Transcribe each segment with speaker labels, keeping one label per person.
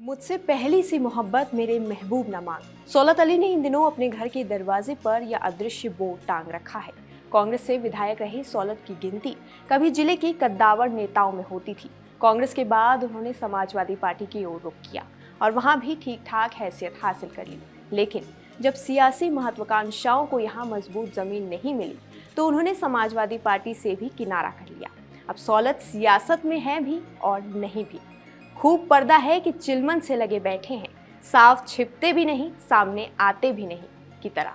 Speaker 1: मुझसे पहली सी मोहब्बत मेरे महबूब न मांग। सौलत अली ने इन दिनों अपने घर के दरवाजे पर यह अदृश्य बोर्ड टांग रखा है। कांग्रेस से विधायक रहे सौलत की गिनती कभी जिले की कद्दावर नेताओं में होती थी। कांग्रेस के बाद उन्होंने समाजवादी पार्टी की ओर रुख किया और वहां भी ठीक ठाक हैसियत हासिल कर ली। लेकिन जब सियासी महत्वाकांक्षाओं को यहाँ मजबूत जमीन नहीं मिली तो उन्होंने समाजवादी पार्टी से भी किनारा कर लिया। अब सौलत सियासत में है भी और नहीं भी। खूब पर्दा है कि चिलमन से लगे बैठे हैं, साफ छिपते भी नहीं, सामने आते भी नहीं की तरह।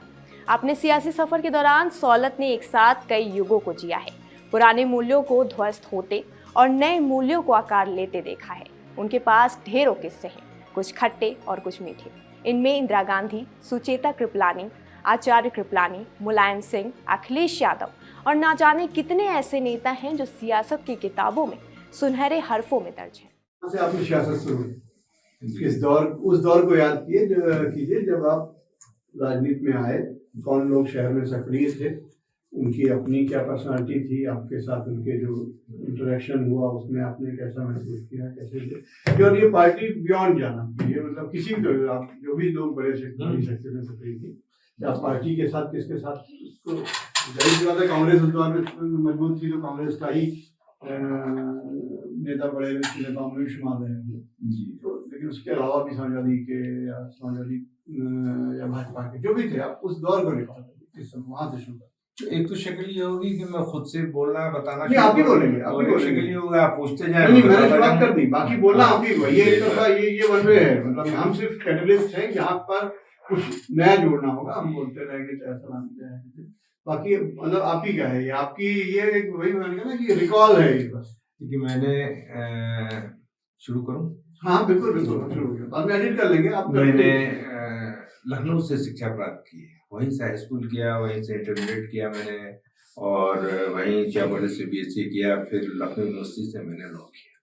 Speaker 1: अपने सियासी सफर के दौरान सौलत ने एक साथ कई युगों को जिया है। पुराने मूल्यों को ध्वस्त होते और नए मूल्यों को आकार लेते देखा है। उनके पास ढेरों किस्से हैं, कुछ खट्टे और कुछ मीठे। इनमें इंदिरा गांधी, सुचेता कृपलानी, आचार्य कृपलानी, मुलायम सिंह, अखिलेश यादव और ना जाने कितने ऐसे नेता हैं जो सियासत की किताबों में सुनहरे हरफों में दर्ज हैं।
Speaker 2: से आपने सियासत शुरू की, उस दौर को याद कीजिए जब आप राजनीति में आए। कौन लोग शहर में सक्रिय थे, उनकी अपनी क्या पर्सनालिटी थी, आपके साथ उनके जो इंटरेक्शन हुआ उसमें आपने कैसा महसूस किया, कैसे और ये पार्टी बियॉन्ड जाना, ये मतलब किसी भी आप जो भी लोग बड़ी शक्ति में सक्रिय थी, आप पार्टी के साथ किसके साथ, उसको जाहिर सी बात है कांग्रेस उस दौर में मजबूत थी तो कांग्रेस का ही नेता बड़े नेताओं में शुमार रहेंगे जी। तो लेकिन उसके अलावा भी समाजवादी या भाजपा के जो भी थे, आप उस दौर को निकाल वहां से शुरू कर।
Speaker 3: एक तो शक्ल ये होगी कि मैं खुद से बोलना बताना,
Speaker 2: नहीं आप ही बोलेंगे, आप ही बोलेंगे।
Speaker 3: शक्ल ये होगा, आप पूछते जाए।
Speaker 2: नहीं मैंने शुरुआत कर दी, बाकी बोलना आप ही। ये एक तरफा ये बन रहे हैं, मतलब हम सिर्फ कैटलिस्ट हैं, यहाँ पर कुछ नया जोड़ना होगा, हम बोलते रहेंगे चाहे सलाम चाहे बाकी मतलब आप ही का है, ये आपकी ये एक वही मैंने कहा ना कि रिकॉल है ये बस।
Speaker 3: कि मैंने शुरू करूं?
Speaker 2: हाँ बिल्कुल बिल्कुल शुरू करें, बाद में एडिट कर लेंगे आप।
Speaker 3: मैंने लखनऊ से शिक्षा प्राप्त की है, वहीं से हाई स्कूल किया, वहीं से इंटरमीडिएट किया मैंने, और वहीं चियाबड़ी से BSc किया, फिर लखनऊ यूनिवर्सिटी से मैंने लॉ किया।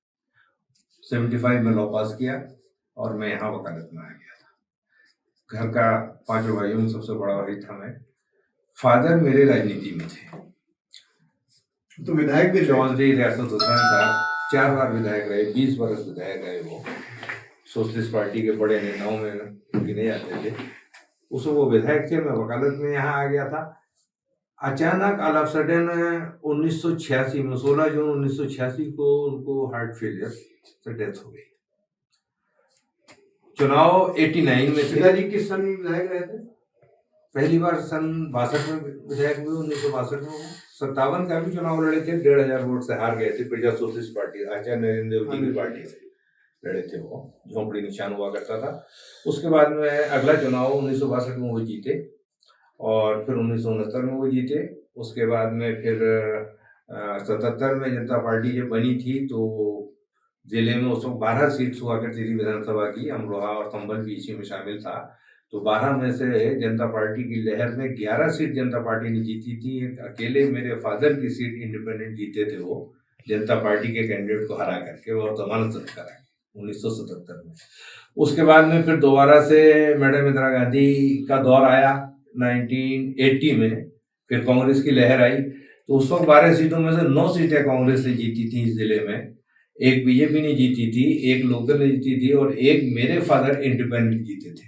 Speaker 3: 75 में लॉ पास किया और मैं यहाँ वकालत में आ गया था। घर का 5 भाइयों में सबसे बड़ा भाई था मैं। फादर मेरे राजनीति में थे,
Speaker 2: तो विधायक भी
Speaker 3: चौधरी रियासत हुसैन साहब 4 बार विधायक रहे, 20 वर्ष विधायक रहे। वो सोशलिस्ट पार्टी के बड़े नेताओं में गिने जाते थे। उस वो विधायक थे, मैं वकालत में यहाँ आ गया था। अचानक ऑल ऑफ सडन 1986 में 16 जून 1986 को उनको हार्ट फेलियर से डेथ हो गई। चुनाव 89 में
Speaker 2: पिताजी किस सन में विधायक रहे थे?
Speaker 3: पहली बार सन 62 में विधायक हुए, 1962 में। 57 का भी चुनाव लड़े थे, 1500 वोट से हार गए थे। प्रजा सोशलिस्ट पार्टी आचार्य नरेंद्र देव जी की पार्टी से लड़े थे, वो झोंपड़ी निशान हुआ करता था। उसके बाद में अगला चुनाव 1962 में वो जीते और फिर 1969 में वो जीते। उसके बाद में फिर 77 में जनता पार्टी जब बनी थी तो जिले में उस वक्त 12 सीट्स हुआ करती थी विधानसभा की। अमरोहा और संभल भी इसी में शामिल था। तो 12 में से जनता पार्टी की लहर में 11 सीट जनता पार्टी ने जीती थी। अकेले मेरे फादर की सीट इंडिपेंडेंट जीते थे वो, जनता पार्टी के कैंडिडेट को हरा करके, और जमानत रद्द करा 1977 में। उसके बाद में फिर दोबारा से मैडम इंदिरा गांधी का दौर आया 1980 में, फिर कांग्रेस की लहर आई। तो उस वक्त 12 सीटों में से 9 सीटें कांग्रेस ने जीती थी इस जिले में, एक बीजेपी ने जीती थी, एक लोकदल ने जीती थी और एक मेरे फादर इंडिपेंडेंट जीते थे।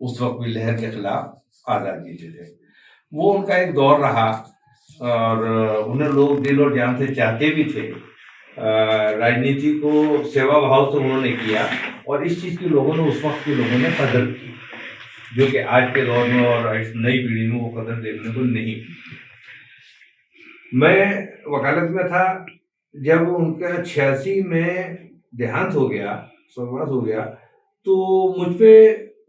Speaker 3: उस वक्त भी लहर के खिलाफ आजाद जीते थे। वो उनका एक दौर रहा और उन्हें लोग दिल और जान से चाहते भी थे। राजनीति को सेवा भाव से उन्होंने किया और इस चीज़ की लोगों ने, उस वक्त के लोगों ने कदर की, जो कि आज के दौर में और इस नई पीढ़ी में वो कदर देखने को नहीं मिलती। मैं वकालत में था जब उनका 86 में देहांत हो गया, स्वर्गवास हो गया, तो मुझ पे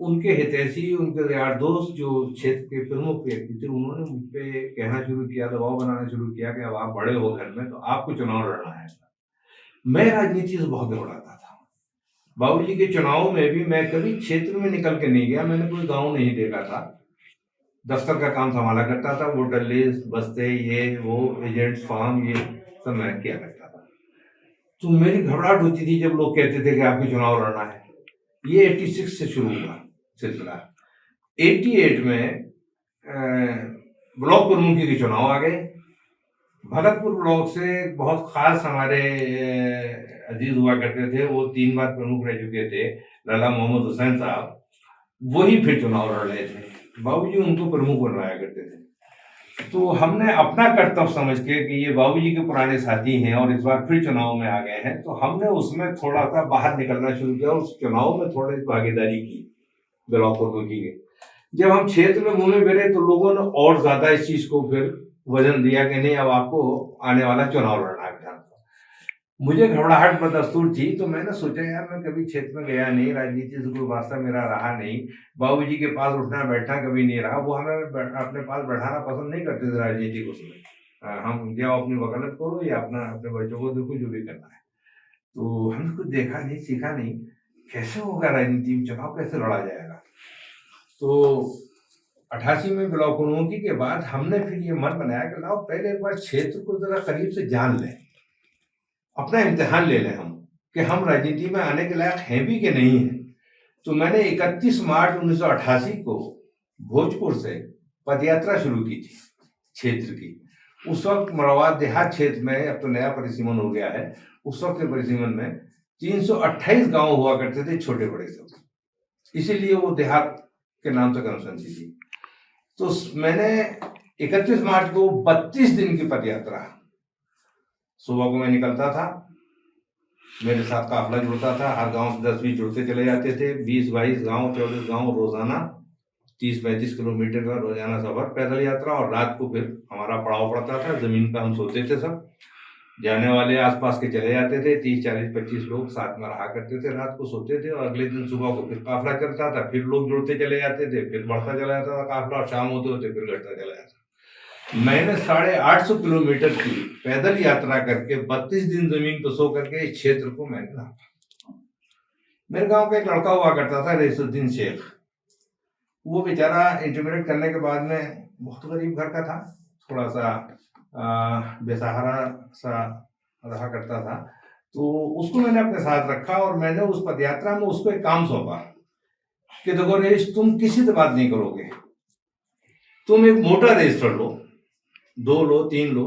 Speaker 3: उनके हितैषी, उनके यार दोस्त जो क्षेत्र के प्रमुख व्यक्ति थे, उन्होंने मुझ पे कहना शुरू किया, दबाव बनाना शुरू किया कि अब आप बड़े हो घर में तो आपको चुनाव लड़ना है। मैं राजनीति से बहुत घबराता था। बाबूजी के चुनाव में भी मैं कभी क्षेत्र में निकल के नहीं गया, मैंने कोई गांव नहीं देखा था। दफ्तर का काम संभाला करता था, वोटर लिस्ट, बस्ते, ये वो एजेंट्स फॉर्म, ये सब मैं किया करता था। तो मेरी घबराहट होती थी जब लोग कहते थे कि आपको चुनाव लड़ना है। ये 86 से शुरू हुआ सिलसिला। 88 में ब्लॉक प्रमुखी के चुनाव आ गए। भगतपुर ब्लॉक से बहुत खास हमारे अजीज हुआ करते थे, वो 3 बार प्रमुख रह चुके थे, लाला मोहम्मद हुसैन साहब, वही फिर चुनाव लड़ रहे थे। बाबूजी उनको प्रमुख बनवाया करते थे। तो हमने अपना कर्तव्य समझ के कि ये बाबूजी के पुराने साथी हैं और इस बार फिर चुनाव में आ गए हैं, तो हमने उसमें थोड़ा सा बाहर निकलना शुरू किया और उस चुनाव में थोड़ी भागीदारी की, ब्लॉकों को की गई। जब हम क्षेत्र में घूमे फिरे तो लोगों ने और ज्यादा इस चीज को फिर वजन दिया कि नहीं, अब आपको आने वाला चुनाव लड़ना है विधानसभा। मुझे घबराहट बदस्तूर थी, तो मैंने सोचा यार मैं कभी क्षेत्र में गया नहीं, राजनीति से कोई वास्ता मेरा रहा नहीं, बाबूजी के पास उठना बैठना कभी नहीं रहा, वो हमें अपने पास बैठाना पसंद नहीं करते थे राजनीति को। उसमें हम जाओ अपनी वकालत करो या अपना अपने बच्चों को देखो, जो भी करना है। तो हमने कुछ देखा नहीं, सीखा नहीं, कैसे होगा राजनीति में चुनाव, कैसे लड़ा जाएगा। तो 88 में ब्लॉकोन्मुखी के बाद हमने फिर ये मन बनाया कि लाओ पहले एक बार क्षेत्र को जरा करीब से जान लें, अपना इम्तिहान ले लें हम कि हम राजनीति में आने के लायक हैं भी कि नहीं है। तो मैंने 31 मार्च 1988 को भोजपुर से पदयात्रा शुरू की थी क्षेत्र की। उस वक्त मरवाद देहात क्षेत्र में, अब तो नया परिसीमन हो गया है, उस वक्त के परिसीमन में 328 गांव हुआ करते थे, छोटे बड़े सब, इसीलिए वो देहात के नाम से कंसंसी थी। तो मैंने 31 मार्च को 32 दिन की पदयात्रा, सुबह को मैं निकलता था, मेरे साथ काफिला जुड़ता था, हर गांव से 10-20 जुड़ते चले जाते थे, 20-22 गांव 24 गांव रोजाना 30-35 किलोमीटर का रोजाना सफर, पैदल यात्रा। और रात को फिर हमारा पड़ाव पड़ता था, जमीन पर हम सोते थे, सब जाने वाले आसपास के चले जाते थे, 30-40-25 लोग साथ में रहा करते थे, रात को सोते थे। और अगले दिन सुबह को फिर काफिला चलता था, फिर लोग जुड़ते चले जाते थे, फिर बढ़ता चला जाता था काफिला, और शाम होते होते फिर घटता चला जाता। मैंने 850 किलोमीटर की पैदल यात्रा करके 32 दिन जमीन पर सो करके इस क्षेत्र को मैंने नापा। मेरे गांव का एक लड़का हुआ करता था, रईसुद्दीन शेख, वो बेचारा इंटरमीडिएट करने के बाद में बहुत गरीब घर का था, थोड़ा सा बेसहारा सा रहा करता था। तो उसको मैंने अपने साथ रखा और मैंने उस पदयात्रा में उसको एक काम सौंपा कि देखो रेस, तुम किसी से बात नहीं करोगे, तुम एक मोटा रजिस्टर लो, 2 लो 3 लो,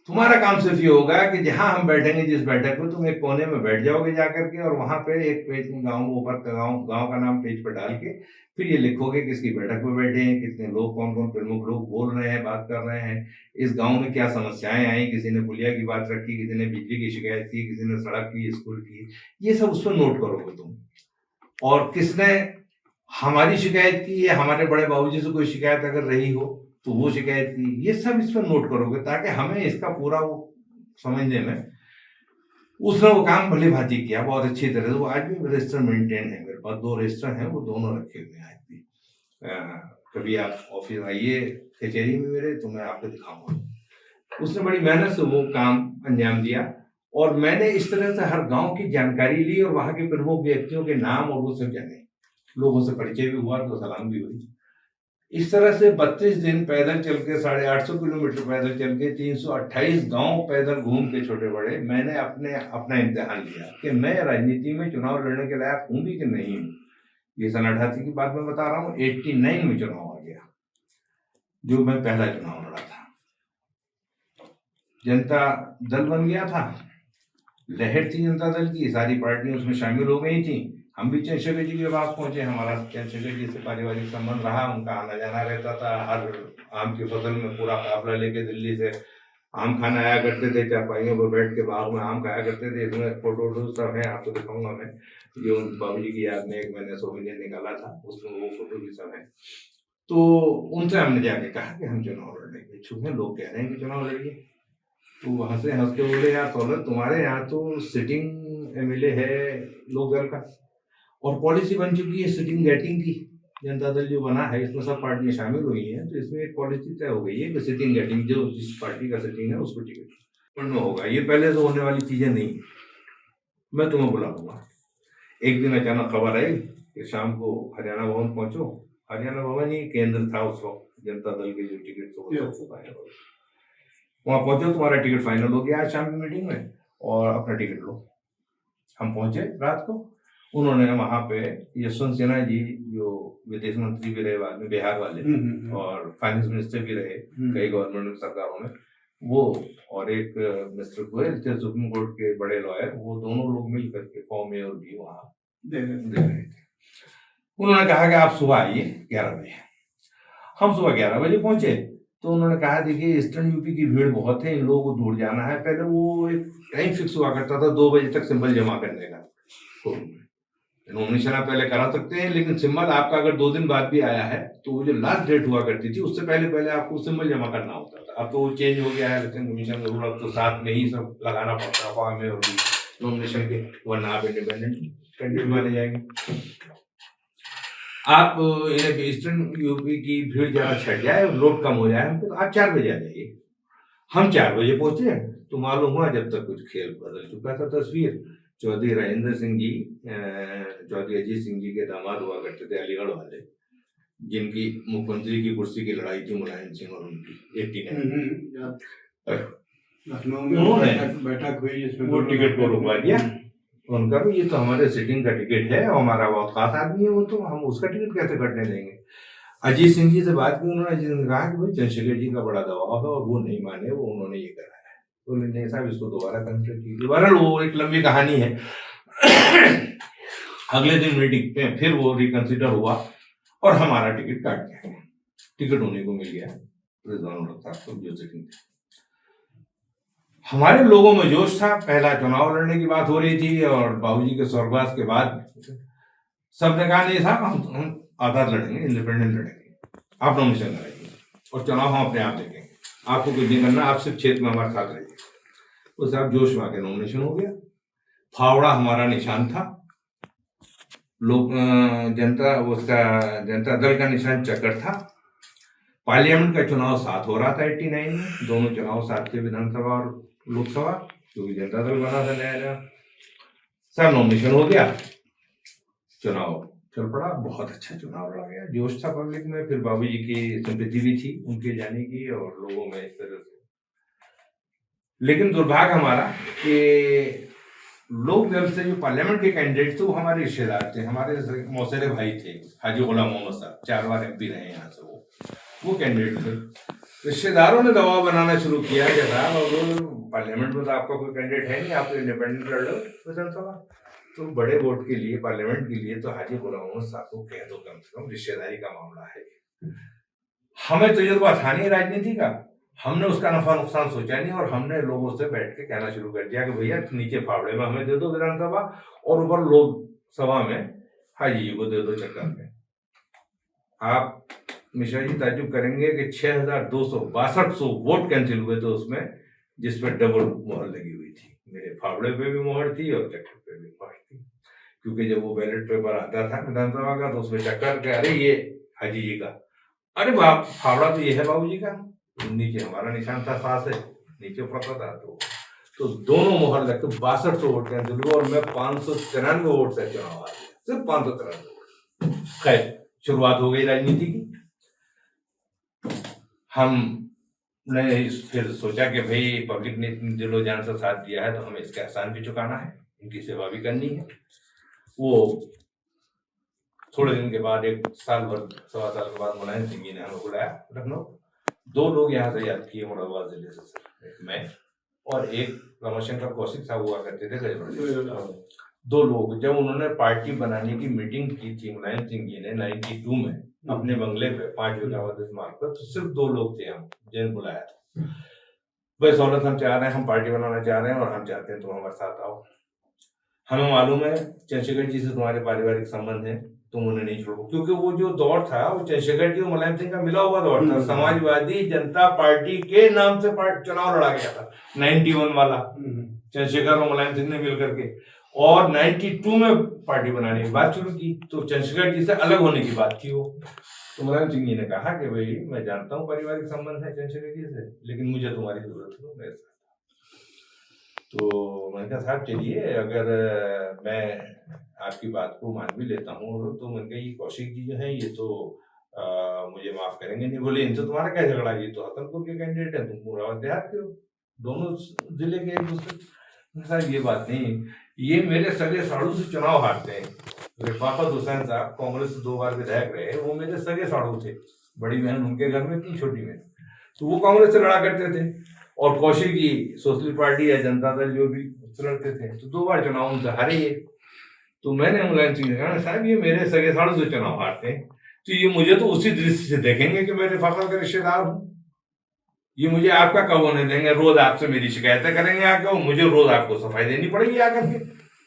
Speaker 3: तुम्हारा काम सिर्फ ये होगा कि जहां हम बैठेंगे, जिस बैठक में, तुम एक कोने में बैठ जाओगे जाकर के, और वहां पे एक पेज में गांव ऊपर गांव का नाम पेज पर डाल के फिर ये लिखोगे किसकी बैठक में बैठे हैं, कितने लोग, कौन कौन प्रमुख लोग बोल रहे हैं, बात कर रहे हैं, इस गांव में क्या समस्याएं आई, किसी ने पुलिया की बात रखी, किसी ने बिजली की शिकायत की, किसी ने सड़क की, स्कूल की, ये सब उस पर नोट करोगे तुम। और किसने हमारी शिकायत की या हमारे बड़े बाबूजी से कोई शिकायत अगर रही हो तो वो शिकायत की, ये सब इस पर नोट करोगे, ताकि हमें इसका पूरा वो समझने में। उसने वो काम भली भांति किया, बहुत अच्छी तरह से। वो आज भी रजिस्टर मेंटेन है मेरे पास, 2 रजिस्टर हैं, वो दोनों रखे हुए हैं आज भी। कभी आप ऑफिस आइए कचहरी में मेरे, तो मैं आपको दिखाऊंगा। उसने बड़ी मेहनत से वो काम अंजाम दिया और मैंने इस तरह से हर गांव की जानकारी ली और वहां के प्रमुख व्यक्तियों के नाम और वो सब जाने, लोगों से परिचय भी हुआ, तो सलाम भी हुई। इस तरह से 32 दिन पैदल चल के, 850 किलोमीटर पैदल चल के, 328 गांव पैदल घूम के, छोटे बड़े, मैंने अपना इम्तिहान लिया कि मैं राजनीति में चुनाव लड़ने के लायक हूं भी कि नहीं हूं। ये सन 88 की बात मैं बता रहा हूँ। 89 में चुनाव आ गया, जो मैं पहला चुनाव लड़ा था। जनता दल बन गया था, लहर थी जनता दल की, सारी पार्टियां उसमें शामिल हो गई थी। हम भी चंद्रशेखर जी के पास पहुंचे, हमारा चंद्रशेखर जी से पारिवारिक संबंध रहा, उनका आना जाना रहता था। हर आम की फसल में पूरा काफिला लेके दिल्ली से आम खाना आया करते थे, चारपाइयों पर बैठ के बाग में आम खाया करते थे। इसमें फोटो सब है, आपको दिखाऊंगा मैं, जो बाबूजी की याद में एक मैंने सोवेनियर निकाला था, उसमें वो फोटो भी सब है। तो उनसे हमने जाके कहा कि हम चुनाव लड़ने के इच्छुक हैं, लोग कह रहे हैं कि चुनाव लड़िए। तो वहां से हंस के बोले, यार सौलत, तुम्हारे यहाँ तो सिटिंग एमएलए है लोक दल का, और पॉलिसी बन चुकी है सिटिंग गेटिंग की। जनता दल जो बना है इसमें सब पार्टियां शामिल हुई हैं, तो इसमें एक पॉलिसी तय हो गई है कि सिटिंग गेटिंग, जो जिस पार्टी का सिटिंग है उसको टिकट में होगा। ये पहले से होने वाली चीजें नहीं है, मैं तुम्हें बुलाऊंगा। एक दिन अचानक खबर आई कि शाम को हरियाणा भवन पहुंचो। हरियाणा भवन ही केंद्र था उस वक्त जनता दल के जो टिकट वहां पहुंचो, तुम्हारा टिकट फाइनल हो गया आज शाम की मीटिंग में, और अपना टिकट लो। हम पहुंचे रात को। उन्होंने वहां पे यशवंत सिन्हा जी, जो विदेश मंत्री भी रहे बाद में, बिहार वाले, और फाइनेंस मिनिस्टर भी रहे कई गवर्नमेंट सरकारों में, वो, और एक मिस्टर गोयल थे सुप्रीम कोर्ट के बड़े लॉयर, वो दोनों लोग मिल करके फॉर्म ए और बी वहाँ
Speaker 2: दे रहे थे।
Speaker 3: दे रहे थे। उन्होंने कहा कि आप सुबह आइए 11 बजे। हम सुबह 11 बजे पहुंचे तो उन्होंने कहा देखिए ईस्टर्न यूपी की भीड़ बहुत है, इन लोगों को दूर जाना है। पहले वो एक टाइम फिक्स हुआ करता था 2 बजे तक सिंबल जमा करने का। नॉमिनेशन आप पहले करा सकते हैं, लेकिन सिंबल आपका अगर 2 दिन बाद भी आया है तो वो जो लास्ट डेट हुआ करती थी उससे पहले पहले आपको सिंबल जमा करना होता था। अब तो वो चेंज हो गया है, इलेक्शन कमीशन का रूल अब तो साथ में ही सब लगाना पड़ता है फॉर्म में और नॉमिनेशन के, वरना आप इंडिपेंडेंट कैंडिडेट माने जाएंगे। आप ईस्टर्न यूपी की भीड़ ज्यादा छट जाए और लोड कम हो जाए तो आप 4 बजे आ जाइए। हम 4 बजे पहुंचे तो मालूम हुआ जब तक कुछ खेल बदल चुका था। तस्वीर चौधरी राजेंद्र सिंह जी, चौधरी अजीत सिंह जी के दामाद हुआ करते थे अलीगढ़ वाले, जिनकी मुख्यमंत्री की कुर्सी की लड़ाई थी मुलायम सिंह और उनकी 89
Speaker 2: लखनऊ में
Speaker 3: उन्होंने
Speaker 2: बैठक हुई जिसमें
Speaker 3: वो टिकट को रुकवा दिया। उनका भी ये तो हमारे सिटिंग का टिकट है और हमारा बहुत खास आदमी है, वो तो हम उसका टिकट कैसे कटने देंगे। अजीत सिंह जी से बात की, उन्होंने अजीत सिंह ने कहा कि भाई चंद्रशेखर जी का बड़ा दबाव है और वो नहीं माने, वो उन्होंने ये करा है, तो नहीं साहब इसको दोबारा कंसिडर कीजिए। बहरहाल वो एक लंबी कहानी है। अगले दिन मीटिंग पे फिर वो रिकंसिडर हुआ और हमारा टिकट काट गया। टिकट होने को मिल गया रिजवान साहब को, जो सिटिंग थी। हमारे लोगों में जोश था, पहला चुनाव लड़ने की बात हो रही थी और बाबूजी के स्वर्गवास के बाद सबने कहा नहीं साहब हम आजाद लड़ेंगे, इंडिपेंडेंट लड़ेंगे, आप नॉमिनेशन कराइए और चुनाव हम अपने आप देखेंगे, आपको कुछ नहीं करना, आप सिर्फ क्षेत्र में हमारे साथ रहिए। तो साहब जोश में आके नॉमिनेशन हो गया। फावड़ा हमारा निशान था, लोग जनता दल का निशान चक्कर था। पार्लियामेंट का चुनाव साथ हो रहा था 89 में, दोनों चुनाव साथ थे, विधानसभा और लोकसभा, क्योंकि जनता दल बना था नया नया। सब नॉमिनेशन हो गया, चुनाव चल पड़ा, बहुत अच्छा चुनाव लड़ा गया, जोश था पब्लिक में। फिर बाबूजी की सिंपैथी भी थी उनके जाने की और लोगों में इस तरह से। लेकिन दुर्भाग्य हमारा कि लोक दल से जो पार्लियामेंट के कैंडिडेट थे वो हमारे रिश्तेदार थे, हमारे मौसेरे भाई थे, हाजी गुलाम मोहम्मद साहब 4 बार MP रहे यहाँ से, वो कैंडिडेट थे। रिश्तेदारों ने दबाव बनाना शुरू किया कि साहब अब पार्लियामेंट में तो आपका कोई कैंडिडेट है नहीं, आप तो इंडिपेंडेंट लड़ लो विधानसभा, तो बड़े वोट के लिए पार्लियामेंट के लिए तो हाजी गुलाम मोहम्मद साहब को कह दो, कम से कम रिश्तेदारी का मामला है। हमें तजुर्बा था नहीं राजनीति का, हमने उसका नफा नुकसान सोचा नहीं और हमने लोगों से बैठ के कहना शुरू कर दिया कि भैया नीचे फावड़े में हमें दे दो विधानसभा और ऊपर लोकसभा में हाजी जी को दे दो चक्कर में। आप मिश्रा जी ताजुब करेंगे कि 6,262 वोट कैंसिल हुए थे उसमें, जिसमें डबल मोहर लगी हुई थी। मेरे फावड़े पे भी मोहर थी और चक्कर पे भी मोहर थी, क्योंकि जब वो बैलेट पेपर आता था विधानसभा का तो उसमें चक्कर के अरे ये हाजी जी का, अरे बाप फावड़ा तो ये है बाबू जी का, नीचे हमारा निशान था, सास है नीचे पड़ता था, तो दोनों मोहर लगते 62 वोट कैंसिल हुए और मैं 593 वोट से चुनाव आ गया, सिर्फ 593 वोट। खैर शुरुआत हो गई राजनीति की। हमने फिर सोचा कि भाई पब्लिक ने दिलो जान से साथ दिया है तो हमें इसका एहसान भी चुकाना है, इनकी सेवा भी करनी है। वो थोड़े दिन के बाद, 1 साल भर 1.25 साल के बाद मुलायम सिंह जी ने हमें बुलाया लखनऊ। 2 लोग यहाँ से याद किए मुरादाबाद जिले से, एक मैं और एक रमाशंकर कौशिक साहब हुआ करते थे, 2 लोग। जब उन्होंने पार्टी बनाने की मीटिंग की थी मुलायम सिंह जी ने 92 में अपने बंगले पे 5 बीघा मार्ग पर, तो सिर्फ 2 लोग थे हम जिन्हें बुलाया था। भाई सहूलत हम चाह रहे हैं, हम पार्टी बनाना चाह रहे हैं और हम चाहते हैं तुम हमारे साथ आओ। हमें मालूम है चंद्रशेखर जी से तुम्हारे पारिवारिक संबंध है, तुम उन्हें नहीं छोड़ो, क्योंकि वो जो दौर था वो चंद्रशेखर जी और मुलायम सिंह का मिला हुआ दौर था। समाजवादी जनता पार्टी के नाम से चुनाव लड़ा गया था 91 वाला, चंद्रशेखर और मुलायम सिंह ने मिलकर के, और 92 में पार्टी बनाने की बात शुरू की तो चंद्रशेखर जी से अलग होने की बात की वो। तो मुलायम सिंह जी ने कहा कि भाई मैं जानता हूँ पारिवारिक संबंध है चंद्रशेखर जी से, लेकिन मुझे तुम्हारी जरूरत है मेरे साथ। तो मैंने कहा साहब चलिए, अगर मैं आपकी बात को मान भी लेता हूँ तो मैंने कहा ये कौशिक जी जो है ये तो मुझे माफ करेंगे नहीं। बोले इनसे तुम्हारा क्या झगड़ा, ये तो हसनपुर के कैंडिडेट है, तुम पूरा देहात के हो, दोनों जिले के एक दूसरे। साहब ये बात नहीं, ये मेरे सगे साड़ू से चुनाव हारते हैं। रिफाकत हुसैन साहब कांग्रेस से 2 बार विधायक रहे, वो मेरे सगे साड़ू थे, बड़ी बहन उनके घर में थी, छोटी बहन, तो वो कांग्रेस से लड़ा करते थे और कौशिक जी सोशलिस्ट पार्टी या जनता दल जो भी लड़ते थे, तो 2 बार चुनाव उनसे हारे ये। तो मैंने मुलायम सिंह से कहा, साहब ये मेरे सगे साढ़े से चुनाव हारते हैं तो ये मुझे तो उसी दृष्टि से देखेंगे कि मैं रफाकत का रिश्तेदार हूँ। ये मुझे आपका कब होने देंगे, रोज आपसे मेरी शिकायतें करेंगे आके और मुझे रोज आपको सफाई देनी पड़ेगी आकर के,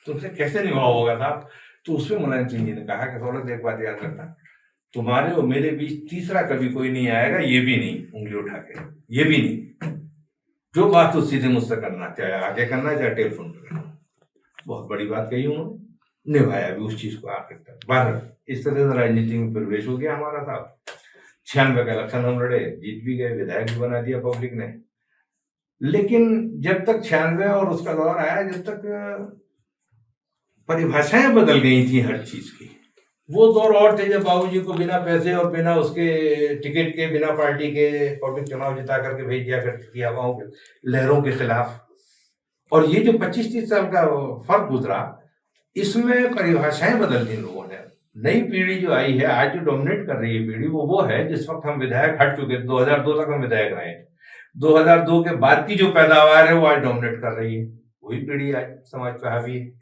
Speaker 3: तुमसे कैसे निभाव होगा साहब। तो उसमें मुलायम सिंह जी ने कहा कि दौलत एक बात याद रखना, तुम्हारे और मेरे बीच तीसरा कभी कोई नहीं आएगा, ये भी नहीं उंगली उठा के, ये भी नहीं। जो बात तो सीधे मुझसे करना, चाहे आके करना चाहे टेलीफोन पर करना। बहुत बड़ी बात कही उन्होंने, निभाया भी उस चीज को आखिर तक। बाहर इस तरह से राजनीति में प्रवेश हो गया हमारा साहब। 96 का इलेक्शन हम लड़े, जीत भी गए, विधायक भी बना दिया पब्लिक ने। लेकिन जब तक 96 और उसका दौर आया, जब तक परिभाषाएं बदल गई थी हर चीज की, वो दौर और थे जब बाबूजी को बिना पैसे और बिना उसके टिकट के, बिना पार्टी के पब्लिक चुनाव जिता करके भेज दिया करती थी हवाओं के लहरों के खिलाफ। और ये जो 25-30 साल का फर्क गुजरा, इसमें परिभाषाएं बदल दी लोगों ने। नई पीढ़ी जो आई है आज, जो डोमिनेट कर रही है पीढ़ी, वो है जिस वक्त हम विधायक हट चुके, 2002 तक हम विधायक रहे, 2002 के बाद की जो पैदावार है वो आज डोमिनेट कर रही है। वही पीढ़ी आज समाज पे हावी है।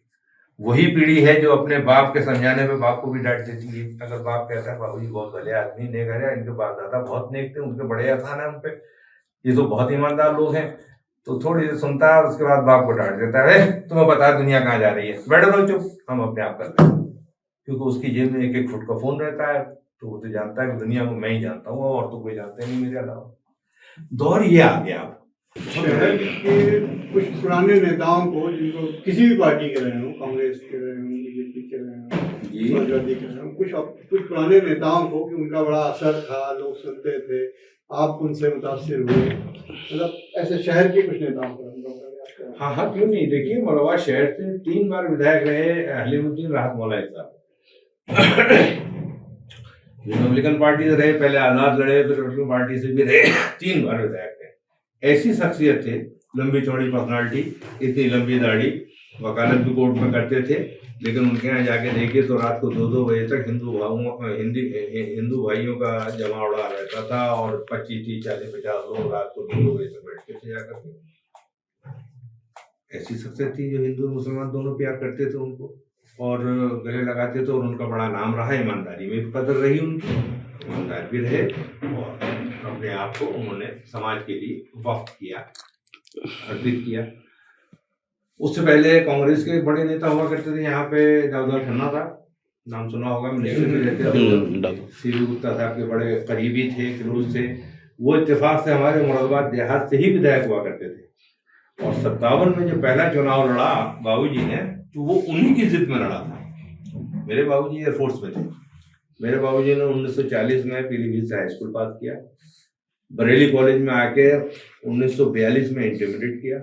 Speaker 3: वही पीढ़ी है जो अपने बाप के समझाने पे बाप को भी डांट देती है। अगर बाप कहता है बाबूजी बहुत भले आदमी, नेक है, इनके बाप दादा बहुत नेक थे, उनके बड़े एहसान है उनपे, ये तो बहुत ईमानदार लोग हैं, तो थोड़ी देर सुनता है और उसके बाद बाप को डांट देता है, तुम्हें पता है दुनिया कहाँ जा रही है, बैठो रहो चुप, हम अपने आप कर रहे हैं। क्योंकि उसकी जेब में 1-1 फुट का फोन रहता है, तो वो तो जानता है कि दुनिया को मैं ही जानता हूँ और तो कोई जानता नहीं मेरे अलावा। दौर ये आ गया।
Speaker 2: शहर के कुछ पुराने नेताओं को, जिनको किसी भी पार्टी के रहे हों, कांग्रेस के रहे हों, बीजेपी के रहे हों, समाजवादी के रहे हों, कुछ पुराने नेताओं को कि उनका बड़ा असर था, लोग सुनते थे, आप उनसे मुतासिर हुए, मतलब ऐसे शहर के कुछ नेताओं को?
Speaker 3: हाँ, क्यों नहीं। देखिए, मरवा शहर से 3 बार विधायक रहे हलीमुद्दीन राहत मौलाई साहब। रिपब्लिकन पार्टी से रहे, पहले आजाद लड़े, फिर रिपब्लिकन पार्टी से भी रहे, 3 बार विधायक रहे। ऐसी शख्सियत थे, लंबी चौड़ी पर्सनालिटी, इतनी लंबी दाढ़ी, वकालत भी कोर्ट में करते थे, लेकिन उनके यहाँ जाके देखिए तो रात को 2-2 बजे तक हिंदू भाइयों का जमावड़ा रहता था और 25-30, 40-50 लोग रात को 2-2 बजे तक बैठते थे जाकर के। ऐसी शख्सियत थी जो हिंदू मुसलमान दोनों प्यार करते थे उनको और गले लगाते थे, और उनका बड़ा नाम रहा, ईमानदारी में कदर रही उनकी, ईमानदार भी रहे और अपने आप को उन्होंने समाज के लिए वक्फ किया, अर्पित किया। उससे पहले कांग्रेस के बड़े नेता हुआ करते थे यहाँ पे, दाऊदयाल खन्ना था, नाम सुना होगा, मिनिस्टर भी रहते थे, सीबी गुप्ता साहब के बड़े करीबी थे, क्लोज थे। वो इत्तेफाक से हमारे मुरादाबाद देहात से ही विधायक हुआ करते थे। और 57 में जो पहला चुनाव लड़ा बाबूजी ने, तो वो उन्हीं की जिद में लड़ा था। मेरे बाबूजी एयरफोर्स में थे। मेरे बाबूजी ने 1940 में पीलीभीत से हाई स्कूल पास किया, बरेली कॉलेज में आके 1942 में इंटरमीडिएट किया।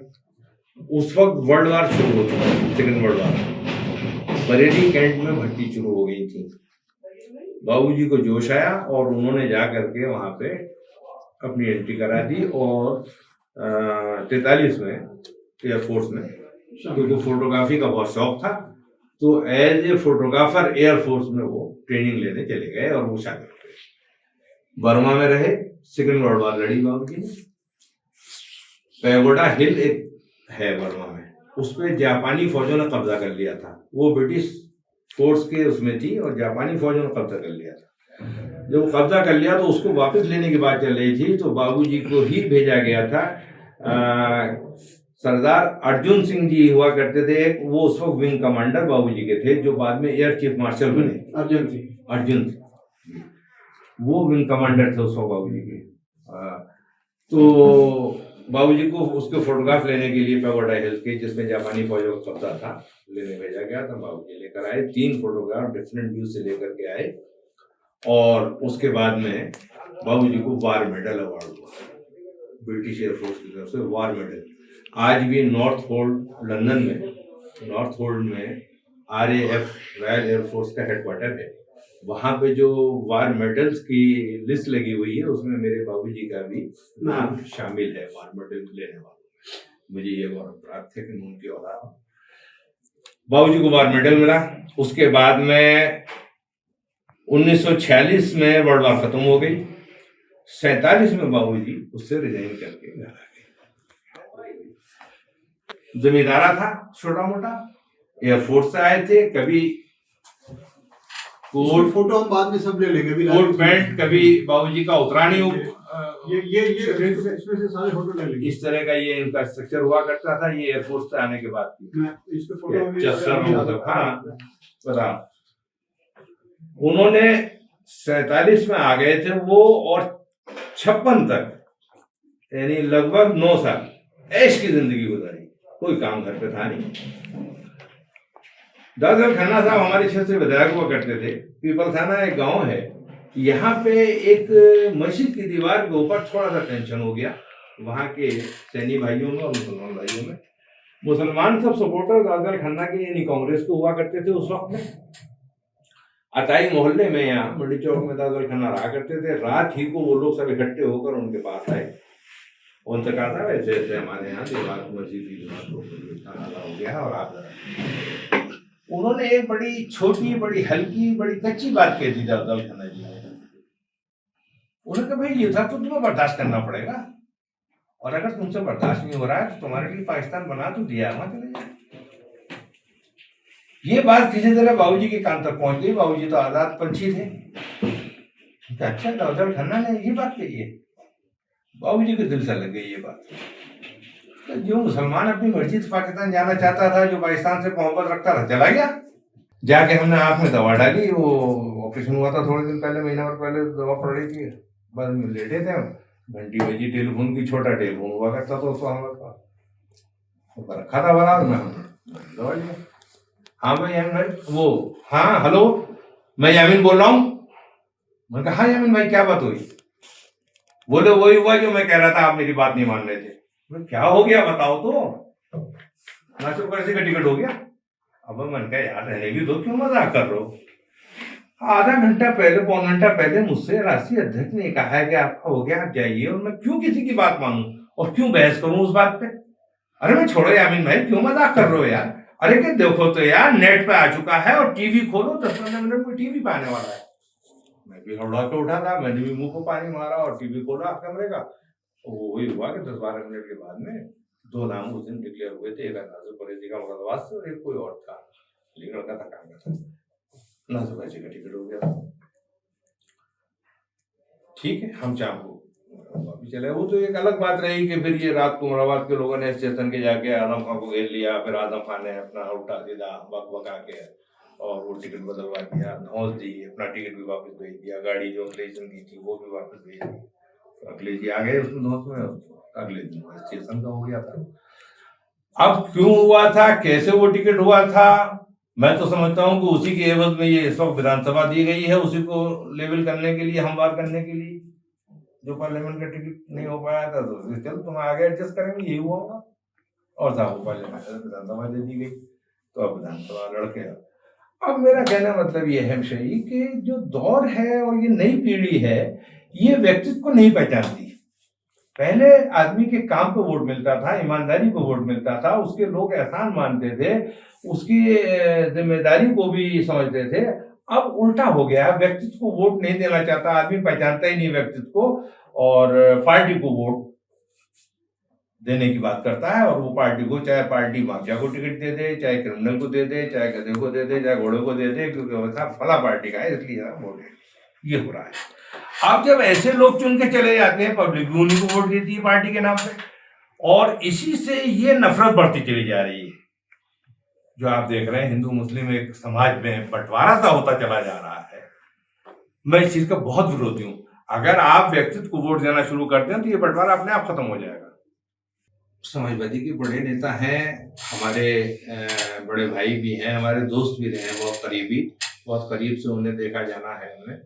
Speaker 3: उस वक्त वर्ल्ड वार शुरू हो चुका, second world war. Bareilly Cantt में भर्ती शुरू हो गई थी। बाबूजी को जोश आया और उन्होंने जा करके वहां पे अपनी एंट्री करा दी और 43 में एयरफोर्स में, क्योंकि फोटोग्राफी का बहुत शौक था, तो एज ए फोटोग्राफर एयरफोर्स में वो ट्रेनिंग लेने चले गए और वो शामिल हो गए। बर्मा में रहे, सेकेंड वर्ल्ड वार लड़ी बाबूजी ने। पैगोडा हिल एक है बर्मा में, उस पर जापानी फौजों ने कब्जा कर लिया था। वो ब्रिटिश फोर्स के उसमें थी और जापानी फौजों ने कब्जा कर लिया था। जब कब्जा कर लिया तो उसको वापस लेने की बात चल रही थी, तो बाबूजी को ही भेजा गया था। सरदार अर्जुन सिंह जी हुआ करते थे, वो उस वक्त विंग कमांडर बाबूजी के थे, जो बाद में एयर चीफ मार्शल बने। अर्जुन सिंह वो विंग कमांडर थे उस वक्त बाबूजी के। तो बाबूजी को उसके फोटोग्राफ लेने के लिए पैगोडा हिल के, जिसमें जापानी फौजों का कब्जा था, लेने भेजा गया था। बाबूजी लेकर आए, 3 फोटोग्राफ डिफरेंट व्यू से लेकर के आए और उसके बाद में बाबूजी को वार मेडल अवार्ड हुआ ब्रिटिश एयरफोर्स की तरफ से, वार मेडल। आज भी नॉर्थ होल्ड लंदन में, नॉर्थ होल्ड में RAF रॉयल एयरफोर्स का हेडक्वार्टर है। वहां पे जो वार मेडल्स की लिस्ट लगी हुई है, उसमें मेरे बाबूजी का भी नाम शामिल है वार मेडल लेने वालों। मुझे ये गौरव प्राप्त है कि मैं उनकी औलाद हूं। बाबूजी को वार मेडल मिला। उसके बाद में 1946 में वर्ल्ड वार खत्म हो गई। 47 में बाबूजी उससे रिजाइन करके घर आ गए। जमींदारा था छोटा मोटा, एयरफोर्स से आए थे, कभी कोट
Speaker 2: फोटो हम बाद में सब ले लेंगे अभी
Speaker 3: कोट पैंट कभी बाबूजी का उतरा नहीं
Speaker 2: ये इसमें से सारे फोटो ले लेंगे।
Speaker 3: इस तरह का ये इनका स्ट्रक्चर हुआ करता था। ये एयरफोर्स से आने के बाद की
Speaker 2: मैं इस पे फोटो भी
Speaker 3: हाँ बता। उन्होंने 47 में आ गए थे वो, और 56 तक यानी लगभग 9 साल ऐश की जिंदगी गुजारी। कोई काम घर पे था नहीं। दादर खन्ना साहब हमारे क्षेत्र से विधायक हुआ करते थे। पीपल थाना एक गांव है, यहाँ पे एक मस्जिद की दीवार के ऊपर थोड़ा सा टेंशन हो गया वहाँ के सैनी भाइयों में और मुसलमान भाइयों में। मुसलमान सब सपोर्टर दादर खन्ना के यानी कांग्रेस को हुआ करते थे उस वक्त में। अताई मोहल्ले में यहाँ मंडी चौक में दादर खन्ना रहा करते थे। रात ही को वो लोग सब इकट्ठे होकर उनके पास आए। उनसे कहा था वैसे ऐसे हमारे यहाँ दीवार मस्जिद की दीवार हो गया और आप उन्होंने एक बड़ी छोटी बड़ी हल्की बड़ी कच्ची बात कह दी दादर खन्ना जी। उन्होंने कहा भाई ये था तो तुम्हें बर्दाश्त करना पड़ेगा, और अगर तुमसे बर्दाश्त नहीं हो रहा है तो तुम्हारे लिए पाकिस्तान बना तो दिया, वहां चले जाए। ये बात किसी तरह बाबूजी के कान तक पहुंच गई। बाबूजी तो आजाद पंछी थे। अच्छा दादर खन्ना ने ये बात कही है, बाबूजी के दिल से लग गई ये बात। तो जो मुसलमान अपनी मर्जी से पाकिस्तान जाना चाहता था, जो पाकिस्तान से मोहब्बत रखता था, चला गया। जाके हमने आंख में दवा डाली। वो ऑपरेशन हुआ था थोड़े दिन पहले, महीना भर पहले दवा पड़ रही थी। बाद में लेटे थे, घंटी बजी टेलीफोन की, छोटा टेलीफोन हुआ करता था उसको हमारे पास, रखा था बना में दवा लिया। हाँ भाई यामिन वो, हाँ हेलो मैं यामिन बोल रहा हूँ। मैंने कहा हाँ यामिन भाई क्या बात हुई? बोले वही हुआ जो मैं कह रहा था, आप मेरी बात नहीं मान रहे थे। क्या हो गया बताओ तो। नासिर कैसे का टिकट हो गया? अब मैंने कहा यार रहने भी दो, क्यों मजाक कर रहे हो? आधा घंटा पहले पौन घंटा पहले मुझसे राष्ट्रीय अध्यक्ष ने कहा है कि आपका हो गया, आप जाइए, और मैं क्यों किसी की बात मानूं और क्यों बहस करूं उस बात पे? अरे मैं छोड़ो यामिन भाई, क्यों मजाक कर रहे हो यार? अरे क्या देखो तो यार, नेट पे आ चुका है और टीवी खोलो, 10-15 मिनट में टीवी पे आने वाला है। मैं भी हड़बड़ा के उठा था, मैंने भी मुंह को पानी मारा और टीवी खोला कमरे का। वही हुआ कि 10-12 मिनट के बाद में 2 नाम उस दिन डिक्लेयर हुए थे। एक नाज़िर कुरैशी का मुरादाबाद से और एक कोई और था, लेकिन लड़का था काम का। नाज़िर कुरैशी का टिकट हो गया। ठीक है, हम शाम को वापस चले। वो तो एक अलग बात रही कि फिर ये रात को मुरादाबाद के लोगों ने स्टेशन के जाके आजम खान को घेर लिया। फिर आजम खान ने अपना उल्टा सीधा बक के और वो टिकट बदलवा दिया, धौंस दी, अपना टिकट भी वापस भेज दिया। गाड़ी जो अखिलेश की थी वो भी वापस भेज दी। तो अखिलेश जी आ गए उसमें धौंस में, अगले दिन स्टेशन का हो गया था। अब क्यों हुआ था, कैसे वो टिकट हुआ था, मैं तो समझता हूँ कि उसी के एवज में ये इस वक्त विधानसभा दी गई है, उसी को लेवल करने के लिए, हमवार करने के लिए। जो पार्लियामेंट का टिकट नहीं हो पाया था तो चल तुम आगे एडजस्ट करेंगे, यही हुआ होगा। और था वो पार्लियामेंट विधानसभा दे दी गई, तो अब विधानसभा लड़के। अब मेरा कहना मतलब ये है शही कि जो दौर है और ये नई पीढ़ी है, ये व्यक्तित्व को नहीं पहचानती। पहले आदमी के काम पे वोट मिलता था, ईमानदारी पे वोट मिलता था, उसके लोग एहसान मानते थे, उसकी जिम्मेदारी को भी समझते थे। अब उल्टा हो गया, व्यक्तित्व को वोट नहीं देना चाहता आदमी, पहचानता ही नहीं व्यक्तित्व को, और पार्टी को वोट देने की बात करता है। और वो पार्टी को, चाहे पार्टी माफिया को टिकट दे दे, चाहे क्रिमिनल को दे दे, चाहे गधे को दे दे, चाहे घोड़े को दे दे, क्योंकि फला पार्टी का है इसलिए वोट है। ये हो रहा है। अब जब ऐसे लोग चुन के चले जाते हैं, पब्लिक भी उन्हीं को वोट देती है पार्टी के नाम पे, और इसी से ये नफरत बढ़ती चली जा रही है। जो आप देख रहे हैं हिंदू मुस्लिम एक समाज में बंटवारा सा होता चला जा रहा है। मैं इस चीज का बहुत विरोधी हूं। अगर आप व्यक्तित्व को वोट देना शुरू करते हैं तो ये बंटवारा अपने आप खत्म हो जाएगा। समाजवादी के बड़े नेता हैं, हमारे बड़े भाई भी हैं, हमारे दोस्त भी रहे हैं, बहुत करीब से उन्हें देखा जाना है। उन्हें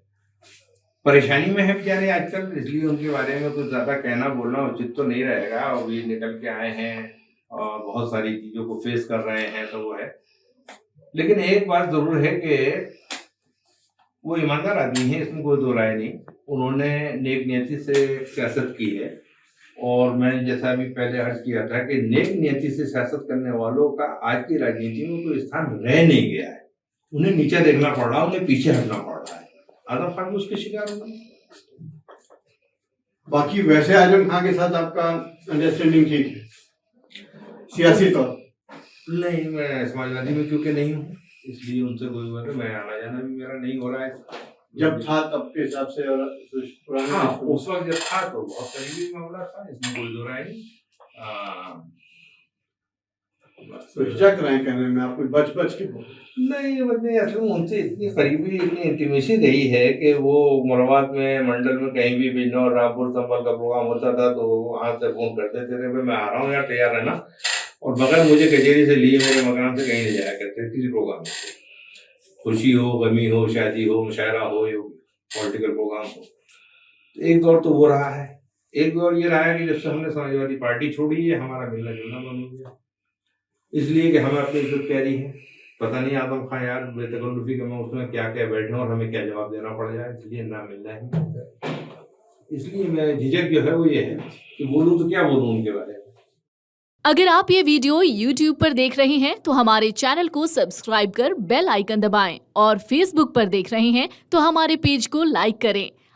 Speaker 3: परेशानी में है बेचारे आजकल, इसलिए उनके बारे में कुछ ज्यादा कहना बोलना उचित तो नहीं रहेगा। अभी निकल के आए हैं और बहुत सारी चीजों को फेस कर रहे हैं, तो वो है। लेकिन एक बात जरूर है कि वो ईमानदार आदमी है, इसमें कोई दो राय नहीं। उन्होंने नेक नियति से सियासत की है, और मैंने जैसा अभी पहले अर्ज किया था कि नेक नियति से सियासत करने वालों का आज की राजनीति में कोई स्थान रह नहीं गया है। उन्हें नीचे देखना पड़ रहा है, उन्हें पीछे हटना पड़ रहा है। आजम खान भी उसके शिकार हो गए।
Speaker 2: बाकी वैसे आजम खान के साथ आपका अंडरस्टैंडिंग ठीक है सियासी तौर?
Speaker 3: नहीं, मैं समाजवादी में क्योंकि नहीं हूँ, इसलिए उनसे कोई हुआ मैं आना जाना भी मेरा नहीं हो रहा है।
Speaker 2: जब था तब के हिसाब से और पुराने
Speaker 3: हाँ,
Speaker 2: रिश्तों में-
Speaker 3: उस वक्त जब था तो बहुत करीबी मामला था, इसमें कोई दो राय नहीं। बस
Speaker 2: तो हिचक रहे हैं कहने में, आप कुछ बच के बोल।
Speaker 3: नहीं मतलब असल में उनसे इतनी करीबी इतनी इंटीमेसी रही है कि वो मुराबाद में मंडल में कहीं भी बिजनौर रामपुर संभल का प्रोग्राम होता था तो वहाँ से फोन करते थे भाई मैं आ रहा हूँ यार तैयार रहना, और बगैर मुझे कचहरी से लिए मेरे मकान से कहीं नहीं जाया करते किसी प्रोग्राम में, खुशी हो गमी हो शादी हो मुशायरा हो या पॉलिटिकल प्रोग्राम हो। तो एक दौर तो वो रहा है, एक दौर ये रहा है कि जब से हमने समाजवादी पार्टी छोड़ी है हमारा मिलना जुलना बंद हो गया, इसलिए कि हमें अपनी इज्जत प्यारी है। पता नहीं आदम खां यार बेतकल्लुफी के में उसमें क्या क्या बैठे और हमें क्या जवाब देना पड़ जाए, इसलिए ना मिलना ही। इसलिए मैं झिझक जो है वो ये है कि बोलूँ तो क्या बोलूँ उनके बारे में।
Speaker 4: अगर आप ये वीडियो YouTube पर देख रहे हैं तो हमारे चैनल को सब्सक्राइब कर बेल आइकन दबाएं और Facebook पर देख रहे हैं तो हमारे पेज को लाइक करें।